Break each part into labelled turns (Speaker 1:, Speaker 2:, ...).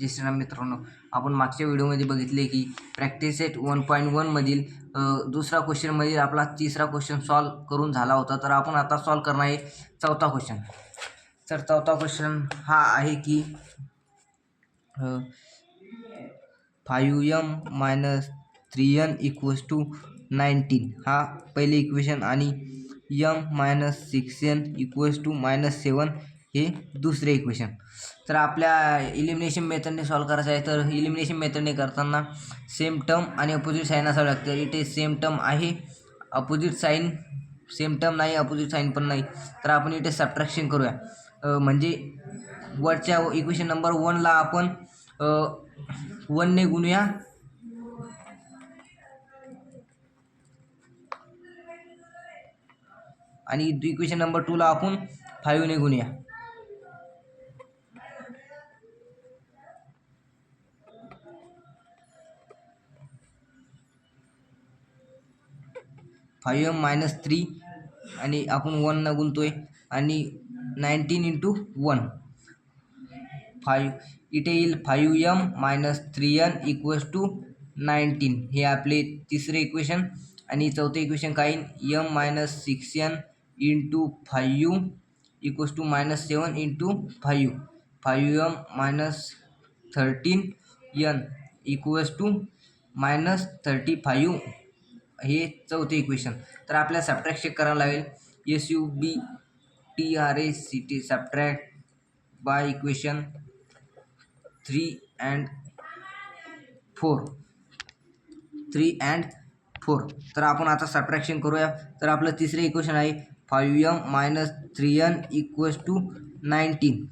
Speaker 1: श्रीराम मित्रांनो, आपण मागच्या व्हिडिओमध्ये बघितले की प्रॅक्टिस सेट 1.1 मधील दुसरा क्वेश्चनमधील आपला तिसरा क्वेश्चन सॉल्व करून झाला होता. तर आपण आता सॉल्व करणार आहे चौथा क्वेश्चन. तर चौथा क्वेश्चन हा आहे की 5m - 3n = 19 हा पहिले इक्वेशन आणि m - 6n = -7 हे दुसरे इक्वेशन. तर आपल्या इलिमिनेशन मेथडने सॉल्व करायचं आहे. तर इलिमिनेशन मेथडने करताना सेम टर्म आणि अपोजिट साईन असावं लागतं. इथे सेम टर्म आहे, अपोजिट साईन सेम टर्म नाही, अपोजिट साईन पण नाही. तर आपण इथे सबट्रॅक्शन करूया. म्हणजे वरच्या इक्वेशन नंबर 1ला आपण 1ने गुणूया आणि इक्वेशन नंबर 2ला आपण 5ने गुणूया. -5m - 3 आणि आपण 1 न गुणतोय आणि 19 × 1 5 इथे येईल. 5m - 3n = 19 हे आपले तिसरे इक्वेशन. आणि चौथे इक्वेशन काय येईल, m - 6n × 5 = -7 × 5 5m - 13n = -35 हे चौथे इक्वेशन. तर आपल्याला सबट्रॅक्शन करावं लागेल. SUBTRACT subtract by equation 3 and 4. तर आपण आता सबट्रॅक्शन करूया. तर आपलं तिसरे इक्वेशन आहे 5m - 3n = 19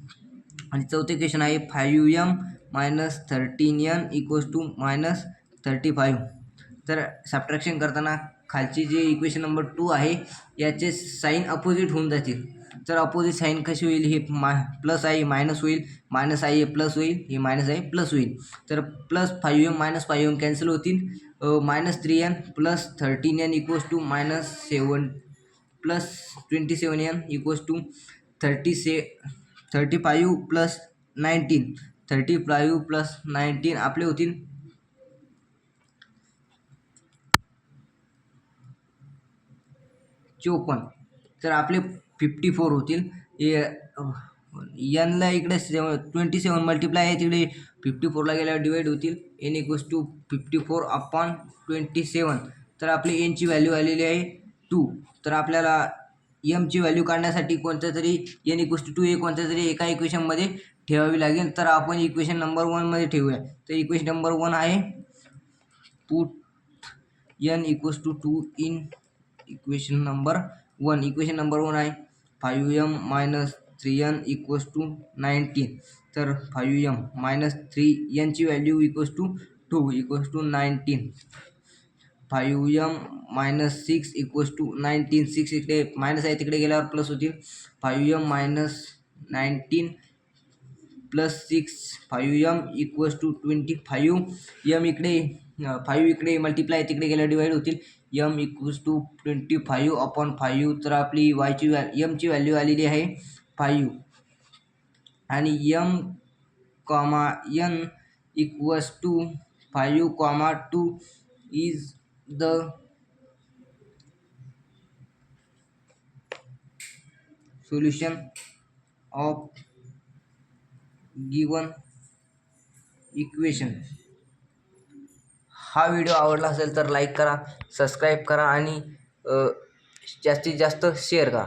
Speaker 1: आणि चौथे इक्वेशन आहे 5m - 13n = -35. तर सबट्रॅक्शन करताना खालची जे इक्वेशन नंबर 2 आहे याचे साईन अपोजिट होऊन जातील. तर अपोजिट साईन कशी होईल, हे प्लस आहे मायनस होईल, मायनस आहे प्लस होईल, हे मायनस आहे प्लस होईल. तर प्लस 5m - 5m कॅन्सल होतील. -3n + 13n = -7 + 27n = 35 + 19 35 + 19 आपले होतील 54. तर आपले 54 होतील. n ला इकडे 27 मल्टिप्लाय आहे, तिकडे 54ला गेल्यावर डिवाइड होतील. n = 54/27. तर आपली n ची व्हॅल्यू आलेली आहे 2. तर आपल्याला m ची व्हॅल्यू काढण्यासाठी कोणत्या तरी n = 2 हे कोणत्या तरी एका इक्वेशनमध्ये ठेवावी लागेल. तर आपण इक्वेशन नंबर 1 मध्ये ठेवूया. तर इक्वेशन नंबर 1 आहे put n = 2 in equation number 1. Equation number 1 आहे 5m - 3n = 19. तर 5m - 3n ची व्हॅल्यू = 2 = 19. 5m - 6 = 19. 6 इकडे मायनस आहे, तिकडे गेल्यावर प्लस होतील. 5m - 19 + 6 5m = 25. m इकडे 5 इकडे मल्टिप्लाय, तिकडे गेल्यावर डिवाइड होतील. m = 25/5. तर आपली m ची व्हॅल्यू आलेली आहे 5 आणि m, n = 5,2 is the solution of given equation. हा व्हिडिओ आवडला असेल तर लाईक करा, सबस्क्राईब करा आणि जास्तीत जास्त शेअर करा.